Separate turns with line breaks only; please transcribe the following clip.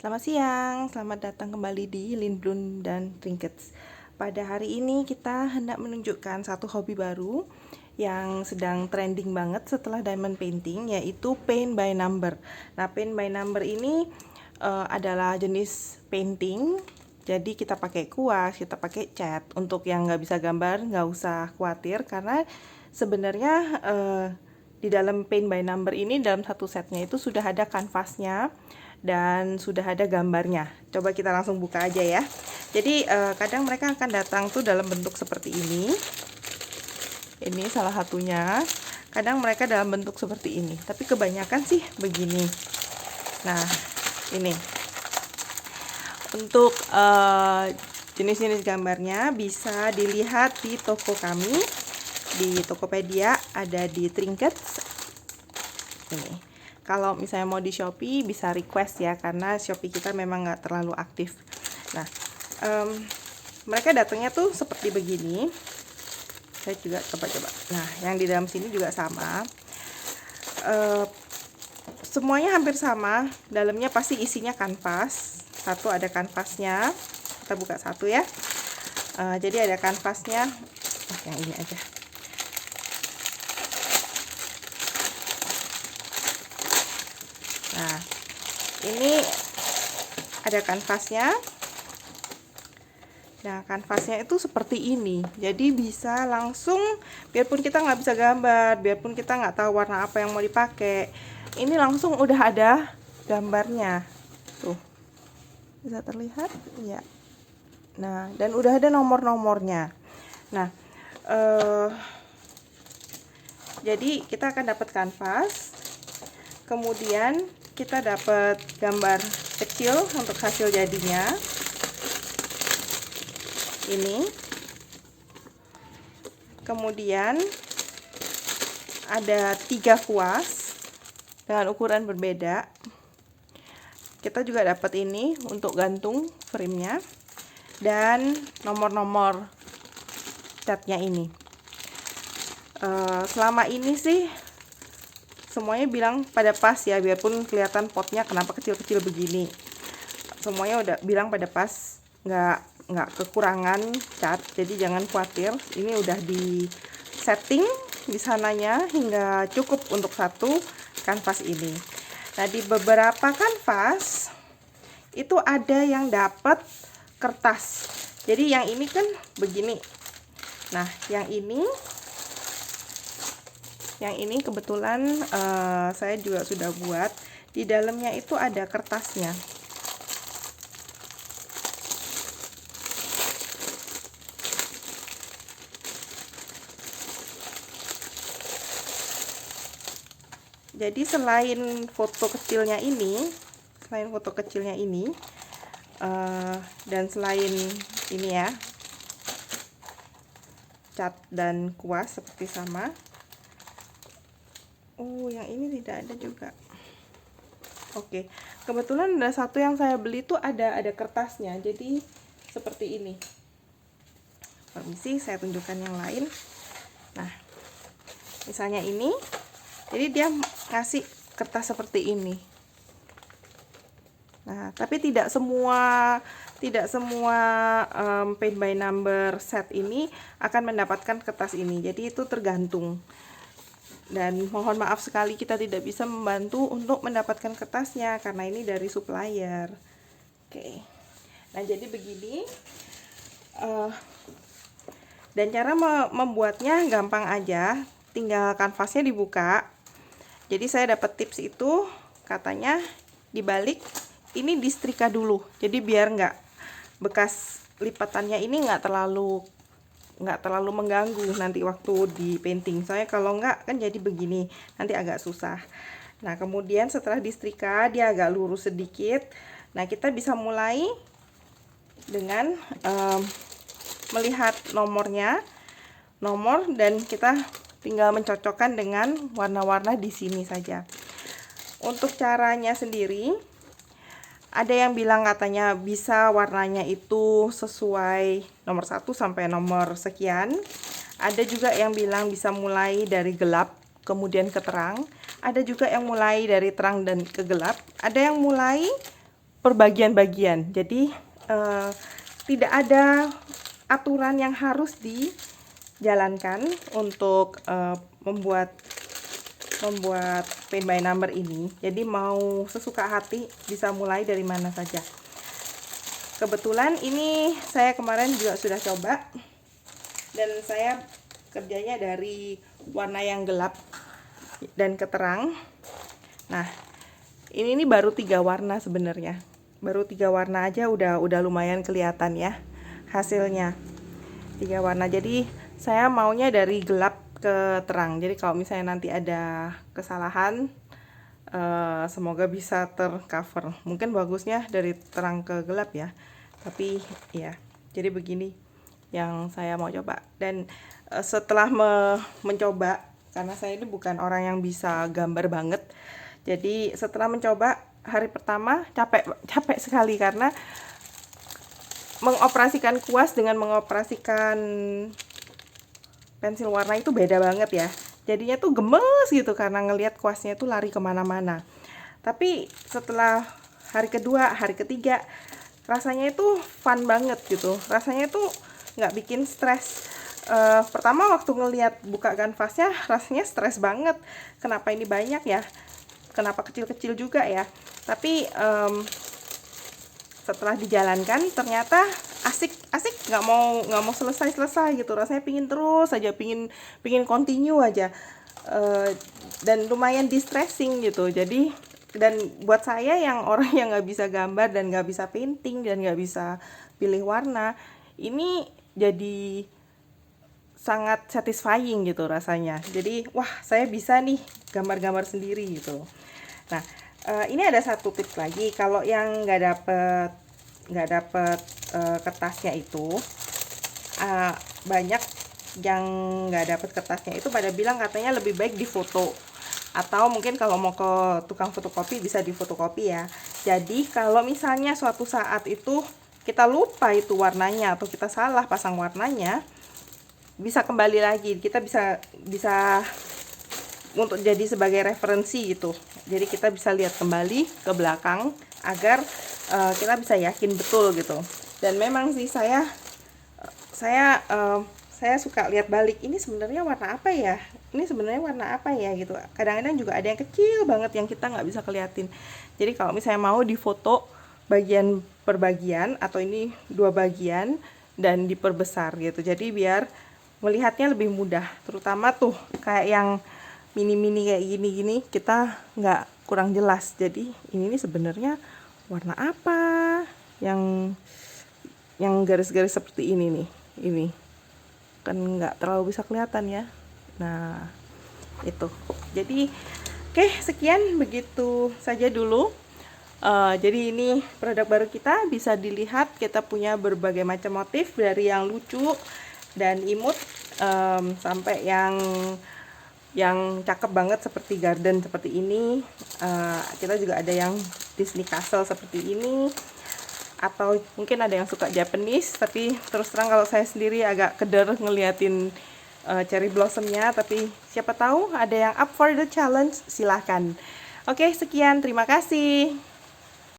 Selamat siang, selamat datang kembali di Lindblum dan Trinkets. Pada hari ini kita hendak menunjukkan satu hobi baru yang sedang trending banget setelah diamond painting, yaitu paint by number. Nah, paint by number ini adalah jenis painting. Jadi kita pakai kuas, kita pakai cat. Untuk yang nggak bisa gambar, nggak usah khawatir karena sebenarnya di dalam paint by number ini, dalam satu setnya itu sudah ada kanvasnya dan sudah ada gambarnya. Coba kita langsung buka aja ya. Jadi kadang mereka akan datang tuh dalam bentuk seperti ini. Ini salah satunya. Kadang mereka dalam bentuk seperti ini, tapi kebanyakan sih begini. Nah, ini untuk jenis-jenis gambarnya bisa dilihat di toko kami, di Tokopedia, ada di Trinkets. Ini. Kalau misalnya mau di Shopee bisa request ya, karena Shopee kita memang nggak terlalu aktif. Nah, mereka datangnya tuh seperti begini. Saya juga coba-coba. Nah, yang di dalam sini juga sama. Semuanya hampir sama. Dalamnya pasti isinya kanvas. Satu ada kanvasnya. Kita buka satu ya. Jadi ada kanvasnya. Yang ini aja. Nah, ini ada kanvasnya. Nah, kanvasnya itu seperti ini. Jadi bisa langsung, biarpun kita nggak bisa gambar, biarpun kita nggak tahu warna apa yang mau dipakai, ini langsung udah ada gambarnya. Tuh, bisa terlihat? Ya. Nah, dan udah ada nomor-nomornya. Nah, jadi kita akan dapat kanvas. Kemudian kita dapat gambar kecil untuk hasil jadinya. Ini. Kemudian ada 3 kuas dengan ukuran berbeda. Kita juga dapat ini untuk gantung frame-nya dan nomor-nomor catnya ini. Selama ini sih semuanya bilang pada pas ya, biarpun kelihatan potnya kenapa kecil-kecil begini. Semuanya udah bilang pada pas, nggak kekurangan cat, jadi jangan khawatir. Ini udah di setting di sananya hingga cukup untuk satu kanvas ini. Nah, di beberapa kanvas itu ada yang dapat kertas. Jadi yang ini kan begini. Nah, yang ini kebetulan saya juga sudah buat. Di dalamnya itu ada kertasnya. Jadi selain foto kecilnya ini, dan selain ini ya, cat dan kuas seperti sama. Oh, yang ini tidak ada juga. Oke, kebetulan ada satu yang saya beli tuh ada kertasnya, jadi seperti ini. Permisi, saya tunjukkan yang lain. Nah, misalnya ini, jadi dia kasih kertas seperti ini. Nah, tapi tidak semua paint by number set ini akan mendapatkan kertas ini. Jadi itu tergantung. Dan mohon maaf sekali kita tidak bisa membantu untuk mendapatkan kertasnya karena ini dari supplier. Oke. Nah, jadi begini. Dan cara membuatnya gampang aja. Tinggal kanvasnya dibuka. Jadi saya dapat tips itu, katanya dibalik, ini disetrika dulu. Jadi biar nggak bekas lipatannya ini nggak terlalu mengganggu nanti waktu di painting. Soalnya kalau nggak kan jadi begini, nanti agak susah. Nah, kemudian setelah disetrika dia agak lurus sedikit. Nah, kita bisa mulai dengan melihat nomor, dan kita tinggal mencocokkan dengan warna-warna di sini saja. Untuk caranya sendiri, ada yang bilang katanya bisa warnanya itu sesuai nomor 1 sampai nomor sekian. Ada juga yang bilang bisa mulai dari gelap kemudian ke terang. Ada juga yang mulai dari terang dan ke gelap. Ada yang mulai per bagian-bagian. Jadi tidak ada aturan yang harus dijalankan untuk membuat paint by number ini. Jadi mau sesuka hati, bisa mulai dari mana saja. Kebetulan ini saya kemarin juga sudah coba, dan saya kerjanya dari warna yang gelap dan ke terang. Nah, ini baru 3 warna sebenarnya. Baru 3 warna aja udah lumayan kelihatan ya hasilnya. 3 warna. Jadi saya maunya dari gelap ke terang. Jadi kalau misalnya nanti ada kesalahan, semoga bisa tercover. Mungkin bagusnya dari terang ke gelap ya. Tapi ya, jadi begini yang saya mau coba. Dan setelah mencoba, karena saya ini bukan orang yang bisa gambar banget, jadi setelah mencoba hari pertama capek sekali, karena mengoperasikan kuas dengan mengoperasikan pensil warna itu beda banget ya. Jadinya tuh gemes gitu karena ngelihat kuasnya tuh lari kemana-mana. Tapi setelah hari kedua, hari ketiga, rasanya itu fun banget gitu. Rasanya tuh nggak bikin stres. Pertama waktu ngelihat buka kanvasnya rasanya stres banget. Kenapa ini banyak ya? Kenapa kecil-kecil juga ya? Tapi setelah dijalankan ternyata asik, nggak mau selesai gitu. Rasanya pingin terus aja, pingin continue aja. Dan lumayan distressing gitu. Jadi, dan buat saya yang orang yang nggak bisa gambar dan nggak bisa painting dan nggak bisa pilih warna, ini jadi sangat satisfying gitu rasanya. Jadi wah, saya bisa nih gambar-gambar sendiri gitu. Nah, ini ada satu tips lagi. Kalau yang nggak dapet kertasnya itu, banyak yang nggak dapet kertasnya itu pada bilang katanya lebih baik difoto, atau mungkin kalau mau ke tukang fotokopi bisa difotokopi ya. Jadi kalau misalnya suatu saat itu kita lupa itu warnanya atau kita salah pasang warnanya, bisa kembali lagi, kita bisa untuk jadi sebagai referensi gitu. Jadi kita bisa lihat kembali ke belakang agar kita bisa yakin betul gitu. Dan memang sih saya suka lihat balik, ini sebenarnya warna apa ya, ini sebenarnya warna apa ya gitu. Kadang-kadang juga ada yang kecil banget yang kita nggak bisa keliatin. Jadi kalau misalnya mau difoto bagian per bagian, atau ini 2 bagian, dan diperbesar gitu. Jadi biar melihatnya lebih mudah, terutama tuh kayak yang mini-mini kayak gini kita nggak kurang jelas. Jadi ini sebenarnya warna apa yang garis-garis seperti ini nih, ini kan nggak terlalu bisa kelihatan ya. Nah itu, jadi oke, sekian, begitu saja dulu. Jadi ini produk baru kita, bisa dilihat kita punya berbagai macam motif, dari yang lucu dan imut sampai yang cakep banget seperti garden seperti ini. Kita juga ada yang Disney Castle seperti ini, atau mungkin ada yang suka Japanese, tapi terus terang kalau saya sendiri agak keder ngeliatin cherry blossomnya. Tapi siapa tahu ada yang up for the challenge, silahkan. Oke, sekian, terima kasih.